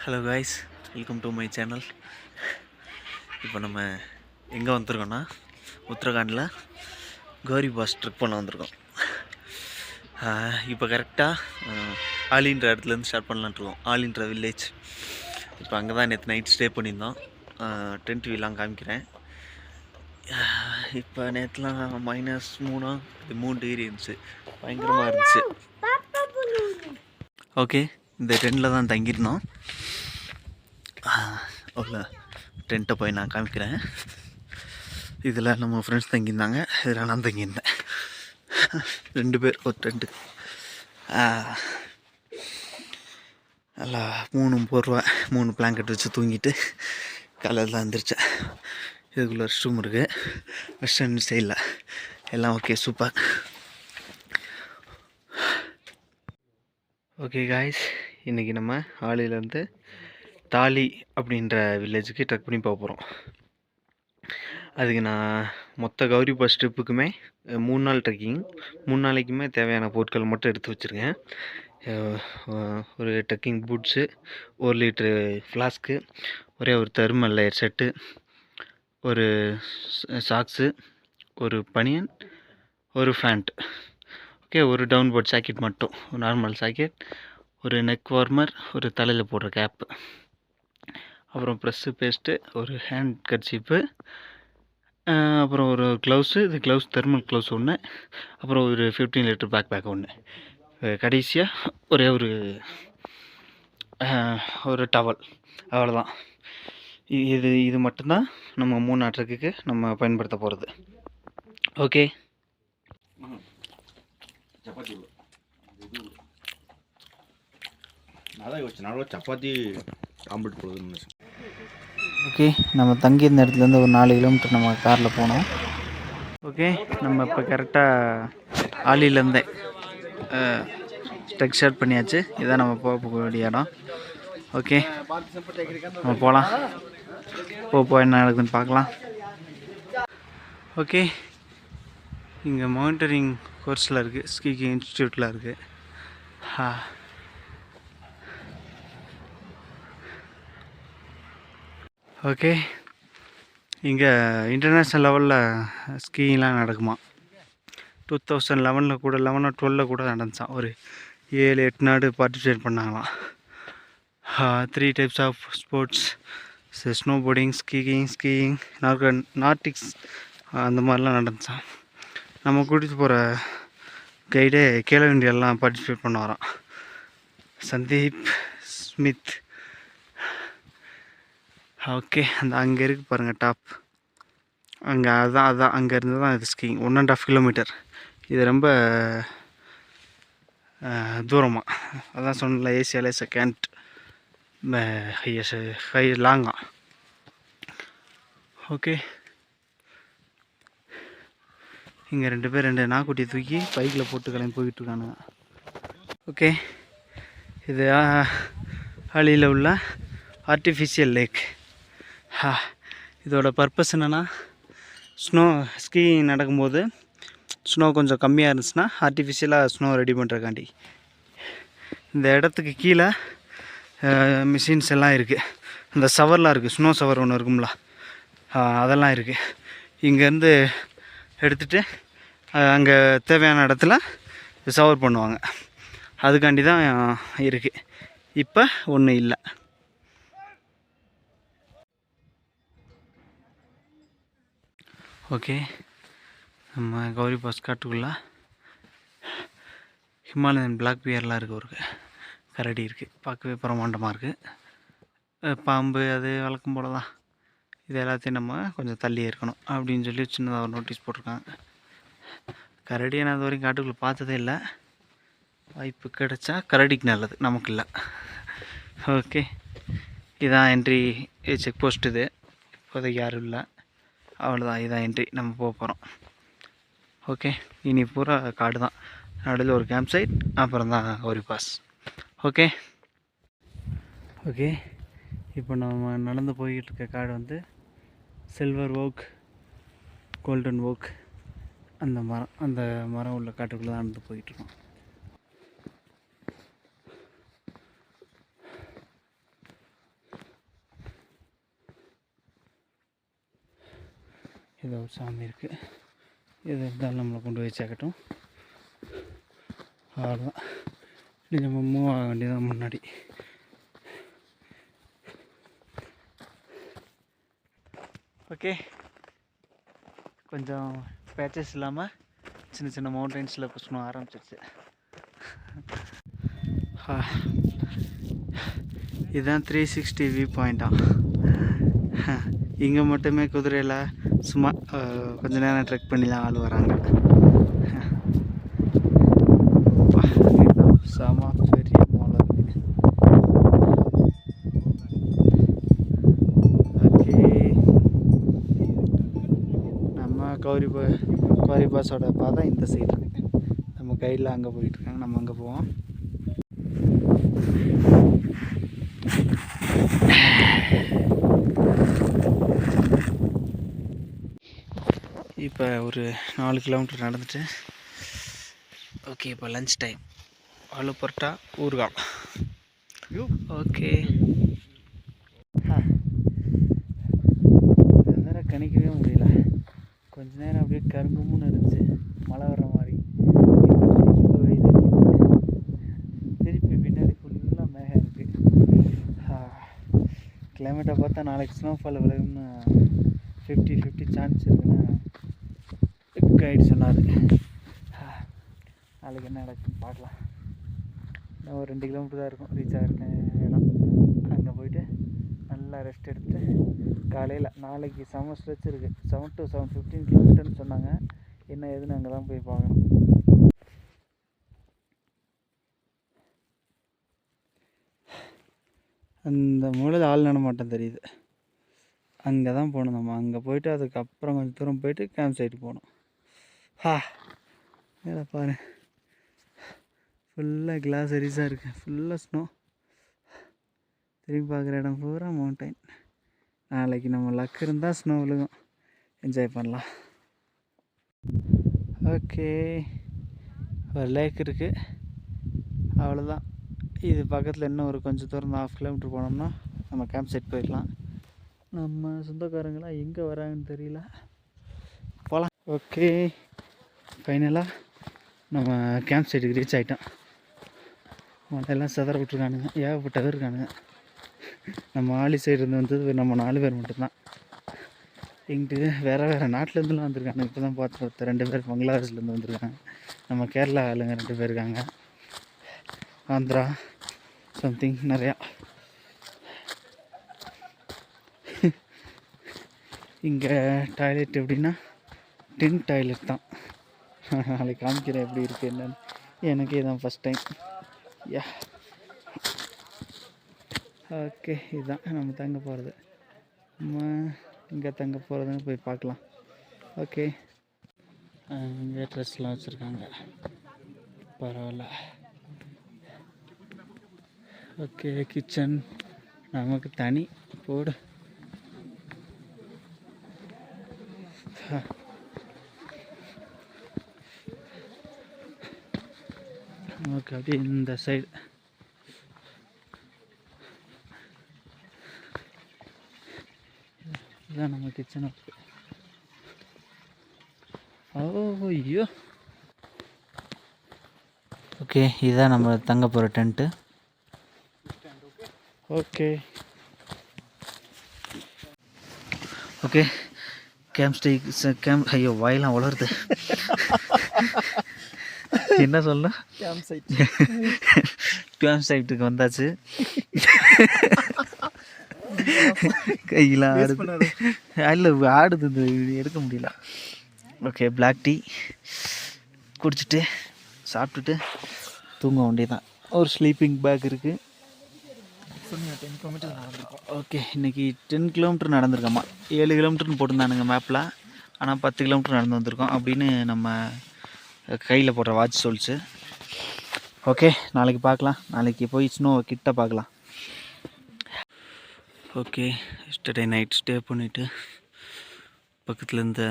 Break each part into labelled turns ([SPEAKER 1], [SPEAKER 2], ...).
[SPEAKER 1] Hello guys, welcome to my channel. இப்போ நம்ம எங்கே வந்திருக்கோன்னா உத்தரகாண்டில் கௌரி பாஸ் ட்ரிப் பண்ண வந்திருக்கோம். இப்போ கரெக்டாக ஆலின்ற இடத்துலேருந்து ஸ்டார்ட் பண்ணலான்ட்ருக்கோம். ஆலின்ற வில்லேஜ். இப்போ அங்கே தான் நேற்று நைட் ஸ்டே பண்ணியிருந்தோம். டென்ட் வீலாம் காமிக்கிறேன். இப்போ நேற்றுலாம் -3 டிகிரி இருந்துச்சு, பயங்கரமாக இருந்துச்சு. ஓகே, இந்த டென்ட்டில் தான் தங்கியிருந்தோம். அவ்வளோ டென்ட்டை போய் நான் காமிக்கிறேன். இதில் நம்ம ஃப்ரெண்ட்ஸ் தங்கியிருந்தாங்க, இதில் நான் தங்கியிருந்தேன். 2 பேர் ஒரு டென்ட்டு. நல்லா 3 போர்வை 3 பிளாங்கெட் வச்சு தூங்கிட்டு காலையில் தான் வந்துருச்சேன். இதுக்குள்ளே ரெஸ்ட் ரூம் இருக்குது, வெஸ்டர்ன் ஸ்டைலில் எல்லாம் ஓகே, சூப்பர். ஓகே காய்ஸ், இன்றைக்கி நம்ம ஆலிலேருந்து தாலி அப்படின்ற வில்லேஜுக்கு ட்ரெக் பண்ணி போக போகிறோம். அதுக்கு நான் மொத்த கௌரி பாஸ் ட்ரிப்புக்குமே 3 நாள் ட்ரெக்கிங். 3 நாளைக்குமே தேவையான பொருட்கள் மட்டும் எடுத்து வச்சுருக்கேன். ஒரு ட்ரெக்கிங் பூட்ஸு, 1 லிட்ரு ஃப்ளாஸ்க்கு, ஒரே ஒரு தெர்மல் லேயர் செட்டு, ஒரு சாக்ஸு, ஒரு பனியன், ஒரு ஃபேண்ட். ஓகே, ஒரு டவுன் போர்ட் ஜாக்கெட் மட்டும், ஒரு நார்மல் ஜாக்கெட், ஒரு நெக் வார்மர், ஒரு தலையில் போடுற கேப்பு, அப்புறம் ப்ரெஸ்ஸு பேஸ்ட்டு, ஒரு ஹேண்ட் கர்ச்சீப்பு, அப்புறம் ஒரு க்ளவுஸு, இது க்ளவுஸ் தெர்மல் க்ளவுஸ் ஒன்று, அப்புறம் ஒரு 15 லிட்டர் பேக் ஒன்று, கடைசியாக ஒரே ஒரு டவல். அவ்வளோதான். இது மட்டும்தான் நம்ம 3 நாள் ட்ரெக்குக்கு நம்ம பயன்படுத்த போகிறது. ஓகே,
[SPEAKER 2] சப்பாத்தி ஆம்பிள் போடுதுன்னு.
[SPEAKER 1] ஓகே, நம்ம தங்கியிருந்த இடத்துலேருந்து ஒரு 4 கிலோமீட்டர் நம்ம காரில் போனோம். ஓகே, நம்ம இப்போ கரெக்டாக ஆலிலேருந்தே ட்ரெக் ஸ்டார்ட் பண்ணியாச்சு. இதான் நம்ம போகக்கூடிய இடம். ஓகே, நம்ம போகலாம். என்ன நடக்குதுன்னு பார்க்கலாம். ஓகே, இங்கே மவுண்டனிங் கோர்ஸில் இருக்குது, ஸ்கீ இன்ஸ்டியூட்டில் இருக்குது. ஓகே, இங்கே இன்டர்நேஷ்னல் லெவலில் ஸ்கீலாம் நடக்குமா. 2011 கூட 11 or 12 கூட நடந்துச்சான். ஒரு 7-8 நாடு பார்ட்டிசிபேட் பண்ணாங்களாம். 3 types of sports: snowboarding, skiing, nordics, அந்த மாதிரிலாம் நடந்துச்சான். நம்ம கூட்டிகிட்டு போகிற கைடே கேலோ இண்டியாலாம் பார்ட்டிசிபேட் பண்ண வரோம், சந்தீப் ஸ்மித். ஓகே, அந்த அங்கே இருக்குது பாருங்கள் டாப், அங்கே அதான் அங்கேருந்து தான் இது ஸ்கீயிங். 1.5 கிலோமீட்டர். இது ரொம்ப தூரமாக, அதான் சொன்னல, ஏசியாலே செகண்ட் ஹை லாங்கா. ஓகே, இங்கே 2 பேர் 2 நாக்குட்டியை தூக்கி பைக்கில் போட்டு கிளம்பி போய்கிட்டுருக்கானுங்க. ஓகே, இது ஆலியில் உள்ள ஆர்டிஃபிஷியல் லேக். இதோட பர்பஸ் என்னென்னா, ஸ்கீ நடக்கும்போது ஸ்னோ கொஞ்சம் கம்மியாக இருந்துச்சுன்னா ஆர்டிஃபிஷியலாக ஸ்னோ ரெடி பண்ணுறக்காண்டி. இந்த இடத்துக்கு கீழே மிஷின்ஸ் எல்லாம் இருக்குது. இந்த சவர்லாம் இருக்குது, ஸ்னோ சவர் ஒன்று இருக்கும்ல, அதெல்லாம் இருக்குது. இங்கேருந்து எடுத்துகிட்டு அங்கே தேவையான இடத்துல சவர் பண்ணுவாங்க. அதுக்காண்டி தான் இருக்குது. இப்போ ஒன்றும் இல்லை. ஓகே, நம்ம கௌரி பாஸ் காட்டுக்குள்ளே ஹிமாலயன் பிளாக் பியர்லாம் இருக்குது, ஒரு கரடி இருக்குது, பார்க்கவே பிரமாண்டமாக இருக்குது. பாம்பு அது வழக்கம் போல தான். இது எல்லாத்தையும் நம்ம கொஞ்சம் தள்ளி இருக்கணும் அப்படின்னு சொல்லி சின்னதாக ஒரு நோட்டீஸ் போட்டிருக்காங்க. கரடியை நான் இது வரைக்கும் காட்டுக்குள்ளே பார்த்ததே இல்லை. வாய்ப்பு கிடைச்சா கரடிக்கு நல்லது, நமக்கு இல்லை. ஓகே, இதான் என்ட்ரி செக் போஸ்ட். இது இப்போதைக்கு யாரும் இல்லை, அவ்வளோதான். இதான் என்ட்ரி, நம்ம போக போகிறோம். ஓகே, இனி பூரா காடு தான், நடுவில் ஒரு கேம்ப் சைட், அப்புறம் தான் கௌரி பாஸ். ஓகே, இப்போ நம்ம நடந்து போய்கிட்டு இருக்க காடு வந்து சில்வர் ஓக், கோல்டன் ஓக், அந்த மரம் உள்ள காட்டுக்குள்ளே தான் நடந்து போய்கிட்டுருக்கோம்.
[SPEAKER 3] ஏதோ ஒரு சாமி இருக்குது. எது இருந்தாலும் நம்மளை கொண்டு போய் சேர்க்கட்டும். அவ்வளோதான். இப்படி நம்ம மூவ் ஆக வேண்டியதான் முன்னாடி. ஓகே, கொஞ்சம் பேச்சஸ் இல்லாமல் சின்ன சின்ன மவுண்டன்ஸில் இப்போ சும்மா ஆரம்பிச்சிருச்சு. இதுதான் 360 வியூ பாயிண்ட்டா. இங்கே மட்டுமே குதிரையில் சும்மா கொஞ்ச நேரம் ட்ரெக் பண்ணி தான் ஆள் வராங்க. செம பெரிய மலை இருக்குது. ஓகே, நம்ம கௌரி பாஸோட பாதை இந்த சைடு. நம்ம கைடில் அங்கே போயிட்டுருக்காங்க, நம்ம அங்கே போவோம். இப்போ ஒரு 4 கிலோமீட்டர் நடந்துட்டு ஓகே, இப்போ லன்ச் டைம். ஆலு பரோட்டா ஊறுகாய். ஓகே, நேரம் கணிக்கவே முடியல. கொஞ்ச நேரம் அப்படியே கருங்கும்னு இருந்துச்சு, மழை வர்ற மாதிரி. இப்போ வெயில் அடிக்குது. திருப்பி பின்னாடி ஃபுல்லாக மேகம் இருக்குது. கிளைமேட்டை பார்த்தா நாளைக்கு ஸ்னோஃபால் விழுகும்னு 50-50 சான்ஸ் இருக்குன்னு கைடு சொன்னார். நாளைக்கு என்ன நடக்குன்னு பார்க்கலாம். இன்னும் ஒரு 2 கிலோமீட்டர் தான் இருக்கும் ரீச் ஆகிருக்கேன் இடம். அங்கே போயிட்டு நல்லா ரெஸ்ட் எடுத்துகிட்டு காலையில் நாளைக்கு செம ஸ்ட்ரெச் இருக்குது. 7 to 7-15 கிலோமீட்டர்னு சொன்னாங்க. என்ன ஏதுன்னு அங்கே தான் போய் பார்க்கணும். அந்த மூலையில் ஆள் நடமாட்டம் தெரியுது. அங்கே தான் போகணும் நம்ம. அங்கே போயிட்டு அதுக்கப்புறம் கொஞ்சம் தூரம் போயிட்டு கேம்ப் சைட்டு போகணும். மேலே பாரு, ஃபுல்லாக கிளாஸரிஸாக இருக்குது, ஃபுல்லாக ஸ்னோ. திரும்பி பார்க்குற இடம் பூரா மவுண்டைன். நாளைக்கு நம்ம லக் இருந்தால் ஸ்னோ விழுகும், என்ஜாய் பண்ணலாம். ஓகே, ஒரு லேக் இருக்குது, அவ்வளோதான். இது பக்கத்தில் இன்னும் ஒரு கொஞ்சம் தூரம் 1/2 கிலோமீட்டர் போனோம்னா நம்ம கேம்ப் சைட் போயிடலாம். நம்ம சொந்தக்காரங்களாம் எங்கே வராங்கன்னு தெரியல, போகலாம். ஓகே, ஃபைனலாக நம்ம கேம்ப் சைட்டுக்கு ரீச் ஆகிட்டோம். மழையெல்லாம் செதற விட்ருக்கானுங்க, ஏகப்பட்ட பேர் இருக்கானுங்க. நம்ம ஆளி சைடு இருந்து வந்தது நம்ம 4 பேர் மட்டும்தான். எங்கிட்டு வேறு நாட்டிலேருந்துலாம் வந்திருக்காங்க. இப்போ தான் பார்த்து 2 பேர் பங்களாதேஷ்லேருந்து வந்திருக்காங்க. நம்ம கேரளா ஆளுங்க 2 பேர் இருக்காங்க, ஆந்திரா சம்திங் நிறையா. இங்கே டாய்லெட் எப்படின்னா டின் டாய்லெட் தான். நாளைக்கு காமிக்கிறேன் எப்படி இருக்குது என்னன்னு. எனக்கே தான் ஃபஸ்ட் டைம். யா, ஓகே, இதுதான் நம்ம தங்க போகிறது. நம்ம இங்கே தங்க போகிறதுன்னு போய் பார்க்கலாம். ஓகே, இங்கே ட்ரெஸ்லாம் வச்சுருக்காங்க, பரவாயில்ல. ஓகே, கிச்சன் நமக்கு தனி போடு. நமக்கு அப்படியே இந்த சைடு இதுதான் நம்ம கிச்சன். ஐயோ, ஓகே, இதுதான் நம்ம தங்க போகிற டென்ட்டு. ஓகே ஓகே கேம்ப் ஐயோ வாயெல்லாம் வளருது. என்ன சொல்ல, கேம்ப் சைட்டுக்கு வந்தாச்சு. கையெல்லாம் ஆடுது, இல்லை ஆடுது, இந்த எடுக்க முடியல. ஓகே, பிளாக் டீ குடிச்சிட்டு சாப்பிட்டுட்டு தூங்க வேண்டியதான். ஒரு ஸ்லீப்பிங் பேக் இருக்குது. 10 கிலோமீட்டர் நடந்திருக்கோம். ஓகே, இன்றைக்கி 10 கிலோமீட்டர் நடந்திருக்கோம்மா. 7 கிலோமீட்டர்னு போட்டிருந்தானுங்க மேப்பில், ஆனால் 10 கிலோமீட்டர் நடந்து வந்திருக்கோம் அப்படின்னு நம்ம கையில் போடுற வாட்ச் சொல்லிச்சு. ஓகே, நாளைக்கு பார்க்கலாம். நாளைக்கு போய் ஸ்னோ கிட்ட பார்க்கலாம். ஓகே, எஸ்டர்டே நைட் ஸ்டே பண்ணிவிட்டு பக்கத்தில் இருந்த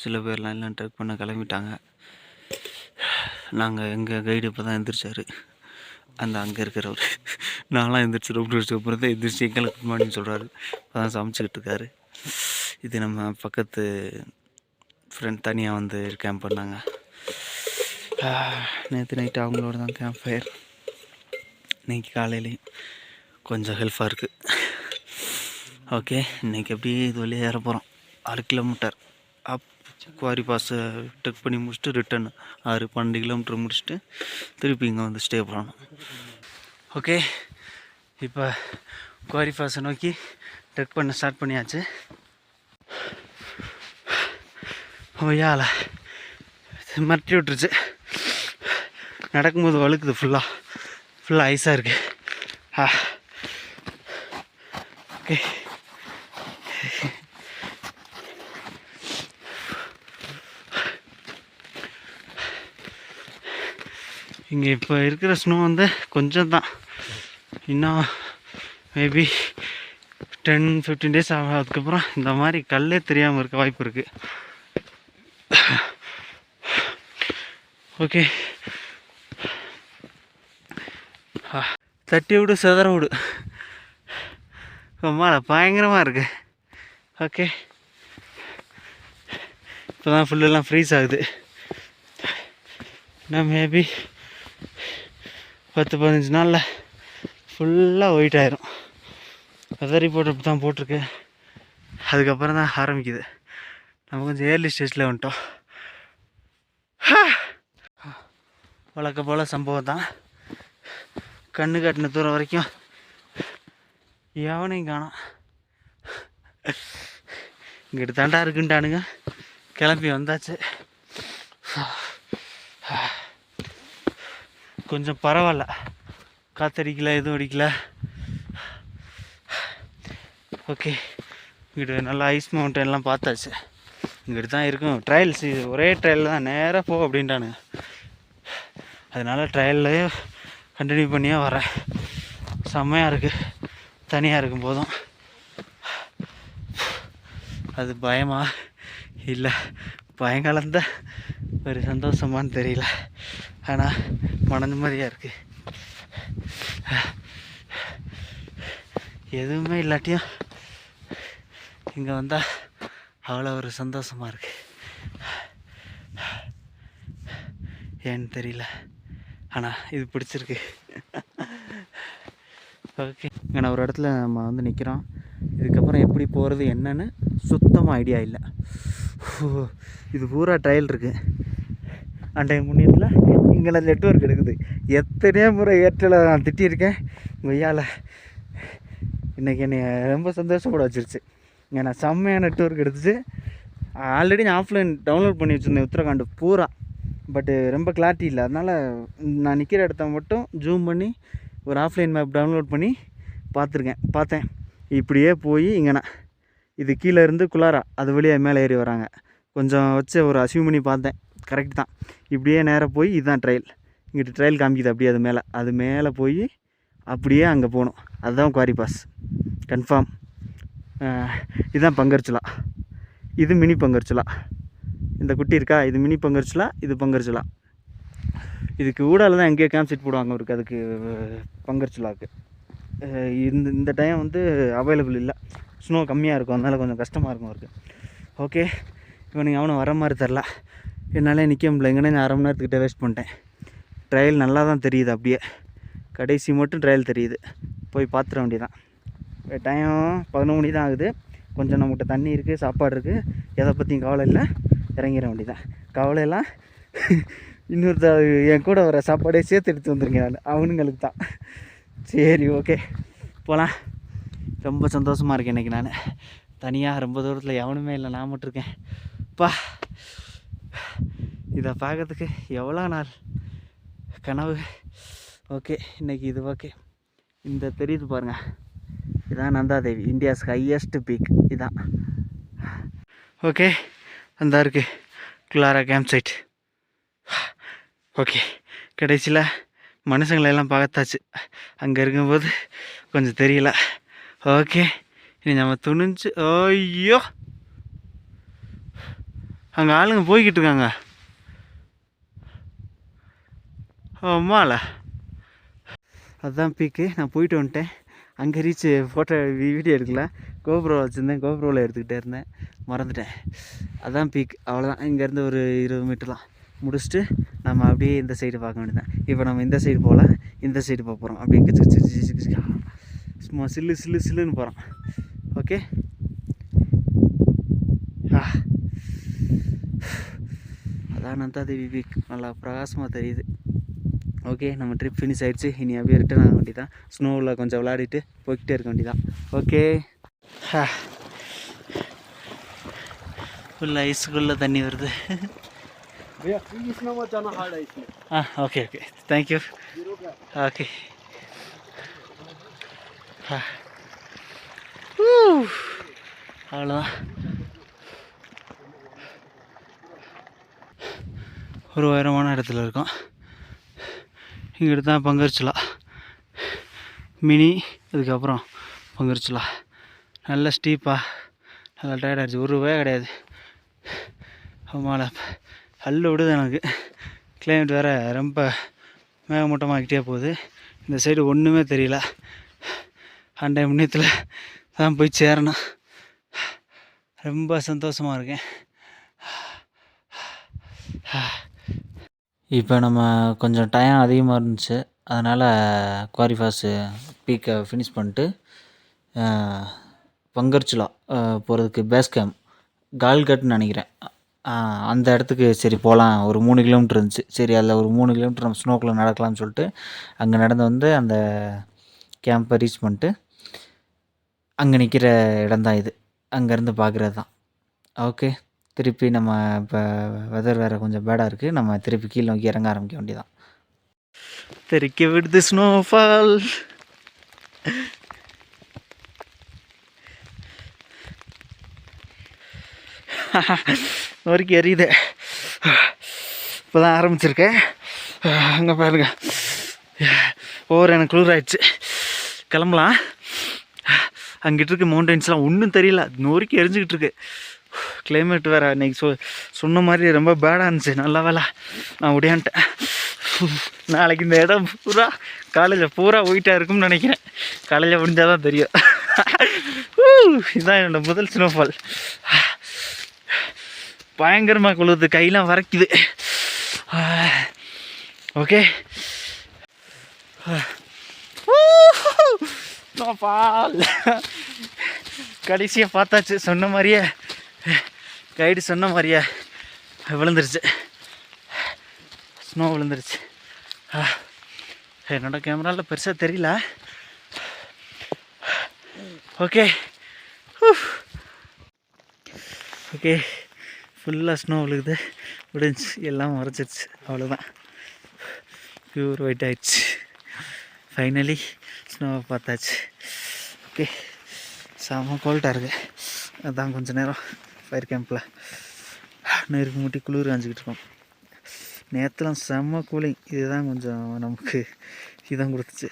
[SPEAKER 3] சில பேர்லாம் எல்லாம் ட்ரெக் பண்ண கிளம்பிட்டாங்க. நாங்கள் எங்கள் கைடு இப்போ தான் எந்திரிச்சார். அங்கே இருக்கிறவர் நான்லாம் எந்திரிச்சு ரொம்ப வருஷத்துக்கு அப்புறம் தான் எந்திரிச்சு எங்களை குட் மார்னிங் சொல்கிறாரு. இப்போ தான் சமைச்சிக்கிட்டு இருக்காரு. இது நம்ம பக்கத்து ஃப்ரெண்ட் தனியாக வந்து கேம்ப் பண்ணாங்க. நேற்று நைட்டு அவங்களோட தான் கேம்ப் ஃபயர். இன்றைக்கி காலையிலையும் கொஞ்சம் ஹெல்ப்பாக இருக்குது. ஓகே, இன்றைக்கி அப்படியே இது வழியாக ஏற போகிறோம். 6 கிலோமீட்டர் அப் குவாரி பாஸை டெக் பண்ணி முடிச்சுட்டு ரிட்டன் 12 கிலோமீட்டர் முடிச்சுட்டு திருப்பி இங்கே வந்து ஸ்டே பண்ணணும். ஓகே, இப்போ குவாரி பாஸை நோக்கி டெக் பண்ண ஸ்டார்ட் பண்ணியாச்சு. ஓயால மரட்டி விட்டுருச்சு. நடக்கும்போது வழுக்குது, ஃபுல்லாக ஐஸாக இருக்குது. ஓகே, இங்கே இப்போ இருக்கிற ஸ்னோ வந்து கொஞ்சம் தான். இன்னும் மேபி 10-15 டேஸ் ஆகும். அதுக்கப்புறம் இந்த மாதிரி கல்லே தெரியாமல் இருக்க வாய்ப்பு இருக்குது. ஓகே, தட்டி விடு செதற விடு, ரொம்ப பயங்கரமாக இருக்குது. ஓகே, இப்போ தான் ஃபுல்லெல்லாம் ஃப்ரீஸ் ஆகுது. இன்னும் மேபி 10-15 நாளில் ஃபுல்லாக ஒயிட் ஆயிரும். வெதர் ரிப்போர்ட் அப்படி தான் போட்டிருக்கு. அதுக்கப்புறம் தான் ஆரம்பிக்குது. நம்ம கொஞ்சம் ஏர்லி ஸ்டேஜில் வந்துட்டோம். வழக்க போல் சம்பவம் தான். கண்ணு கட்டின தூரம் வரைக்கும் எவனையும் காணோம். இங்கிட்டு தாண்டா இருக்குன்ட்டானுங்க. கிளம்பி வந்தாச்சு. கொஞ்சம் பரவாயில்ல, காற்றடிக்கல, எதுவும் அடிக்கல. ஓகே, இங்கிட்டு நல்லா ஐஸ் மவுண்டன்லாம் பார்த்தாச்சு. இங்கிட்டு தான் இருக்கும் ட்ரையல்ஸ். ஒரே ட்ரையல் தான், நேராக போ அப்படின்ட்டானுங்க. அதனால் ட்ரையல்லையே கண்டினியூ பண்ணியே வரேன். செம்மையாக இருக்குது தனியாக இருக்கும் போதும். அது பயமா இல்லை பயங்கலந்த ஒரு சந்தோஷமானு தெரியல. ஆனால் மன நிம்மதியாக இருக்குது. எதுவுமே இல்லாட்டியும் இங்கே வந்தால் அவ்வளோ ஒரு சந்தோஷமாக இருக்குது. ஏன்னு தெரியல, ஆனால் இது பிடிச்சிருக்கு. ஓகே, இங்கே நான் ஒரு இடத்துல நம்ம வந்து நிற்கிறோம். இதுக்கப்புறம் எப்படி போகிறது என்னன்னு சுத்தமாக ஐடியா இல்லை. இது பூரா ட்ரையல் இருக்குது. அன்றைய முன்னியத்தில் இங்கெல்லாம் நெட்வொர்க் எடுக்குது. எத்தனையோ முறை ஏர்டெல்லை நான் திட்டியிருக்கேன். கொய்யால் இன்றைக்கி என்னை ரொம்ப சந்தோஷப்பட வச்சிருச்சு. இங்கே நான் செம்மையாக நெட்வொர்க் எடுத்துச்சு. ஆல்ரெடி நான் ஆஃப்லைன் டவுன்லோட் பண்ணி வச்சுருந்தேன் உத்தரகாண்ட் பூரா. பட்டு ரொம்ப கிளாரிட்டி இல்லை. அதனால் நான் நிற்கிற இடத்த மட்டும் ஜூம் பண்ணி ஒரு ஆஃப்லைன் மேப் டவுன்லோட் பண்ணி பார்த்தேன். இப்படியே போய் இங்கேண்ணா இது கீழே இருந்து குளாரா அது வழியாக மேலே ஏறி வராங்க. கொஞ்சம் வச்சு ஒரு அசியூம் பண்ணி பார்த்தேன், கரெக்ட் தான். இப்படியே நேராக போய் இதுதான் ட்ரையல். இங்கிட்டு ட்ரையல் காமிக்குது. அப்படியே அது மேலே போய் அப்படியே அங்கே போகணும். அதுதான் குவாரி பாஸ் கன்ஃபார்ம். இதுதான் பங்கர்ச்சுலா. இது மினி பங்கர்ச்சுலா. இந்த குட்டி இருக்கா, இது மினி பங்கர்ச்சுலா, இது பங்கர்ச்சுலா. இதுக்கு ஊடால தான் எங்கேயோ கேம்ப் செட் போடுவாங்க இருக்குது. அதுக்கு பங்கர்ச்சுலாவுக்கு இந்த டைம் வந்து அவைலபிள் இல்லை. ஸ்னோ கம்மியாக இருக்கும், அதனால் கொஞ்சம் கஷ்டமாக இருக்கும் அவருக்கு. ஓகே, இவனுங்க அவனும் வர மாதிரி தெரில. என்னாலே நிற்க முடியல. எங்கன்னா நான் 1/2 மணி நேரத்துக்கிட்ட வேஸ்ட் பண்ணிட்டேன். ட்ரையல் நல்லா தான் தெரியுது. அப்படியே கடைசி மட்டும் ட்ரையல் தெரியுது. போய் பார்த்துட வேண்டியதான். டைம் 11 மணி தான் ஆகுது. கொஞ்சம் நம்மகிட்ட தண்ணி இருக்குது, சாப்பாடு இருக்குது. எதை பற்றியும் கவலை இல்லை. இறங்கிட வேண்டியதான். கவலையெல்லாம் இன்னொருத்தர் என் கூட வர சாப்பாடே சேர்த்து எடுத்து வந்துருங்க. நான் அவனுங்களுக்கு தான். சரி, ஓகே போகலாம். ரொம்ப சந்தோஷமாக இருக்கேன் இன்றைக்கி. நான் தனியாக ரொம்ப தூரத்தில் எவனுமே இல்லை, நான் மட்டும் இருக்கேன். பா, இதை பார்க்கறதுக்கு எவ்வளோ நாள் கனவு. ஓகே, இன்றைக்கி இது ஓகே. இந்த தெரியுது பாருங்கள், இதான் நந்தாதேவி, இந்தியாஸ் ஹையஸ்ட் பீக் இதான். ஓகே, அந்த இருக்குது குளாரா கேம்ப் சைட். ஓகே, கடைசியில் மனுஷங்களெல்லாம் பார்த்தாச்சு. அங்கே இருக்கும்போது கொஞ்சம் தெரியல. ஓகே, இனி நம்ம துணிஞ்சு. ஐயோ, அங்கே ஆளுங்க போய்கிட்டு இருக்காங்க. ஆமால, அதுதான் பீக்கு. நான் போயிட்டு வந்துட்டேன். அங்கே ரீச் ஃபோட்டோ வீடியோ எடுக்கல, கோப்ரோ வச்சுருந்தேன், கோப்ரோவில் எடுத்துக்கிட்டே இருந்தேன், மறந்துட்டேன். அதான் பீக், அவ்வளோதான். இங்கேருந்து ஒரு 20 மீட்டர்லாம் முடிச்சுட்டு நம்ம அப்படியே இந்த சைடு பார்க்க வேண்டியதான். இப்போ நம்ம இந்த சைடு போகல, இந்த சைடு போக போகிறோம். அப்படியே கிச்சு சும்மா சில்லு சில்லு சில்லுன்னு போகிறோம். ஓகே, அதான் நந்தாதேவி பீக் நல்லா பிரகாசமாக தெரியுது. ஓகே, நம்ம ட்ரிப் ஃபினிஷ் ஆகிடுச்சு. இனி அப்படியே ரிட்டர்ன் ஆக வேண்டியதான். ஸ்னோவில் கொஞ்சம் விளையாடிட்டு போய்கிட்டே இருக்க வேண்டியதான். ஓகே, ஃபுல் ஐஸுக்குள்ளே தண்ணி வருது. Okay okay, thank you. ஓகே, அவ்வளோதான். ஒரு உயரமான இடத்துல இருக்கோம். இங்கிட்டு தான் பங்கர்ச்சுலா மினி, அதுக்கப்புறம் பங்கர்ச்சுலா. நல்ல ஸ்டீப்பாக, நல்லா டயர்ட் ஆகிடுச்சு. ஒரு ரூபாயே கிடையாது. ஆமாம், ஹல்லு விடுது எனக்கு. கிளைமேட் வேறு ரொம்ப மேகமூட்டமாகிட்டே போகுது. இந்த சைடு ஒன்றுமே தெரியல. அண்டை முன்னத்தில் தான் போய் சேரணும். ரொம்ப சந்தோஷமாக இருக்கேன். இப்போ நம்ம கொஞ்சம் டைம் அதிகமாக இருந்துச்சு, அதனால் குவாரி ஃபால்ஸு பீக்கை ஃபினிஷ் பண்ணிட்டு பங்கர்ச்சுலா போகிறதுக்கு பேஸ் கேம்ப் கால்கட்னு நினைக்கிறேன், அந்த இடத்துக்கு சரி போகலாம். ஒரு 3 கிலோமீட்டர் இருந்துச்சு. சரி, அதில் ஒரு 3 கிலோமீட்டர் நம்ம ஸ்னோக்குள்ளே நடக்கலாம்னு சொல்லிட்டு அங்கே நடந்து வந்து அந்த கேம்பை ரீச் பண்ணிட்டு அங்கே நிற்கிற இடம்தான் இது. அங்கேருந்து பார்க்குறது தான். ஓகே, திருப்பி நம்ம இப்போ வெதர் வேறு கொஞ்சம் பேடாக இருக்குது. நம்ம திருப்பி கீழே நோக்கி இறங்க ஆரம்பிக்க வேண்டியதான். தெரிக்க விடுது ஸ்னோஃபால். நொறுக்கி எறியுது. இப்போ தான் ஆரம்பிச்சிருக்கேன். அங்கே பாருங்க, எனக்கு குளிர் ஆயிடுச்சு. கிளம்பலாம். அங்கிட்டு இருக்க மவுண்டன்ஸ்லாம் ஒன்றும் தெரியல, நொறுக்கி எரிஞ்சிக்கிட்டு இருக்கு. கிளைமேட் வேறு இன்றைக்கி சொன்ன மாதிரி ரொம்ப பேடாக இருந்துச்சு. நல்ல வேலை நான் உடையான்ட்டேன். நாளைக்கு இந்த இடம் பூரா காலேஜில் பூரா ஒயிட்டாக இருக்கும்னு நினைக்கிறேன். காலேஜில் முடிஞ்சால் தான் தெரியும். இதுதான் என்னோடய முதல் ஸ்னோஃபால். பயங்கரமாக குளிருது, கையெல்லாம் வரைக்குது. ஓகே, ஸ்னோஃபால் கடைசியாக பார்த்தாச்சு. சொன்ன மாதிரியே, கைடு சொன்ன மாதிரியே விழுந்துருச்சு, ஸ்னோ விழுந்துருச்சு. என்னோடய கேமராவில் பெருசாக தெரியல. ஓகே ஓகே, ஃபுல்லாக ஸ்னோ விழுகுது. விழுந்துச்சு, எல்லாம் மறைச்சிருச்சு. அவ்வளோதான், பியூர் ஒயிட் ஆயிடுச்சு. ஃபைனலி ஸ்னோவை பார்த்தாச்சு. ஓகே, செம்ம கோல்டாக இருக்குது. அதான் கொஞ்சம் நேரம் ஃபயர் கேம்பில் நெருப்பு மூட்டி குளிர் காஞ்சிக்கிட்டு இருக்கோம். நேற்றுலாம் செம்ம கூலிங். இதுதான் கொஞ்சம் நமக்கு இதான் கொடுத்துச்சு.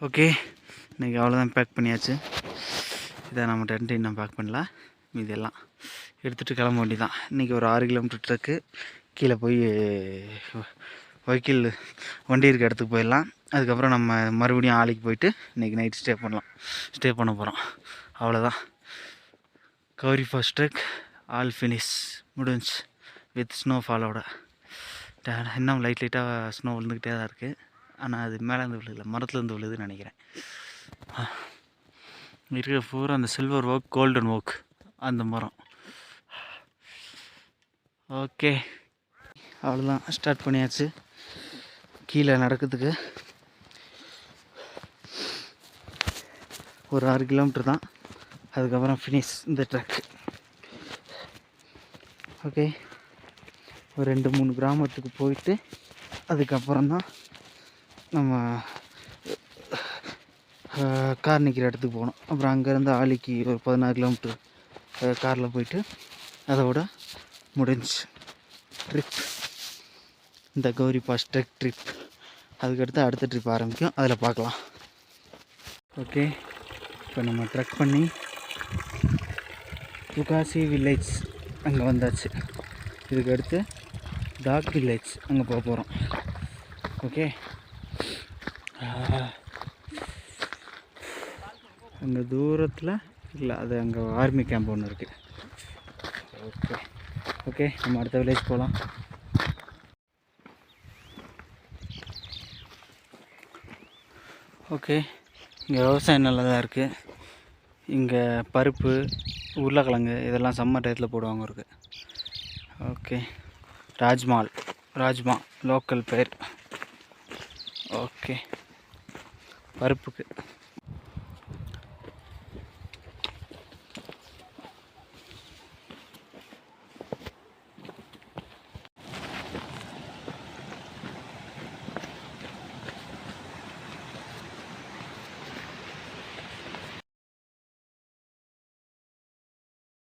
[SPEAKER 3] ஓகே, இன்றைக்கி அவ்வளோதான், பேக் பண்ணியாச்சு. இதை நம்ம டென்ட் இன்னும் பேக் பண்ணல. இதெல்லாம் எடுத்துகிட்டு கிளம்ப வேண்டியதான். இன்றைக்கி ஒரு 6 கிலோமீட்டர் ட்ரக்கு கீழே போய் வைக்கில் வண்டி இருக்க இடத்துக்கு போயிடலாம். அதுக்கப்புறம் நம்ம மறுபடியும் ஆலைக்கு போயிட்டு இன்றைக்கி நைட் ஸ்டே பண்ண போகிறோம். அவ்வளோதான். Gauri falls trek all finish முடிஞ்சு வித் ஸ்னோஃபாலோட. இன்னும் லைட்டாக ஸ்னோ விழுந்துக்கிட்டே தான் இருக்குது. ஆனால் அது மேலேருந்து விழுதுல, மரத்துலேருந்து விழுதுன்னு நினைக்கிறேன். இருக்கிற பூரா அந்த சில்வர் ஓக், கோல்டன் ஓக், அந்த மரம். ஓகே, அவ்வளோதான், ஸ்டார்ட் பண்ணியாச்சு. கீழே நடக்கிறதுக்கு ஒரு 6 கிலோமீட்டர் தான். அதுக்கப்புறம் ஃபினிஷ் இந்த ட்ரக். ஓகே, ஒரு 2-3 கிராமத்துக்கு போயிட்டு அதுக்கப்புறம் தான் நம்ம கார் நிற்கிற இடத்துக்கு போகணும். அப்புறம் அங்கேருந்து ஆலிக்கு ஒரு 16 கிலோமீட்டர் காரில் போயிட்டு அதோட முடிஞ்சு ட்ரிப், இந்த கௌரி பாஸ் ட்ரெக் ட்ரிப். அதுக்கடுத்து அடுத்த ட்ரிப் ஆரம்பிக்கும், அதில் பார்க்கலாம். ஓகே, இப்போ நம்ம ட்ரெக் பண்ணி துகாசி வில்லேஜ் அங்கே வந்தாச்சு. இதுக்கு அடுத்து டாக் வில்லேஜ் அங்கே போக போகிறோம். ஓகே, அங்கே தூரத்தில் இல்லை, அது அங்கே ஆர்மி கேம்ப் ஒன்று இருக்குது. ஓகே ஓகே, நம்ம அடுத்த வில்லேஜ் போகலாம். ஓகே, இங்கே விவசாயம் நல்லா தான் இருக்குது. இங்கே பருப்பு, உருளைக்கிழங்கு இதெல்லாம் சம்மர் டயத்தில் போடுவாங்க இருக்குது. ஓகே, ராஜ்மா லோக்கல் பேர். ஓகே, பருப்புக்கு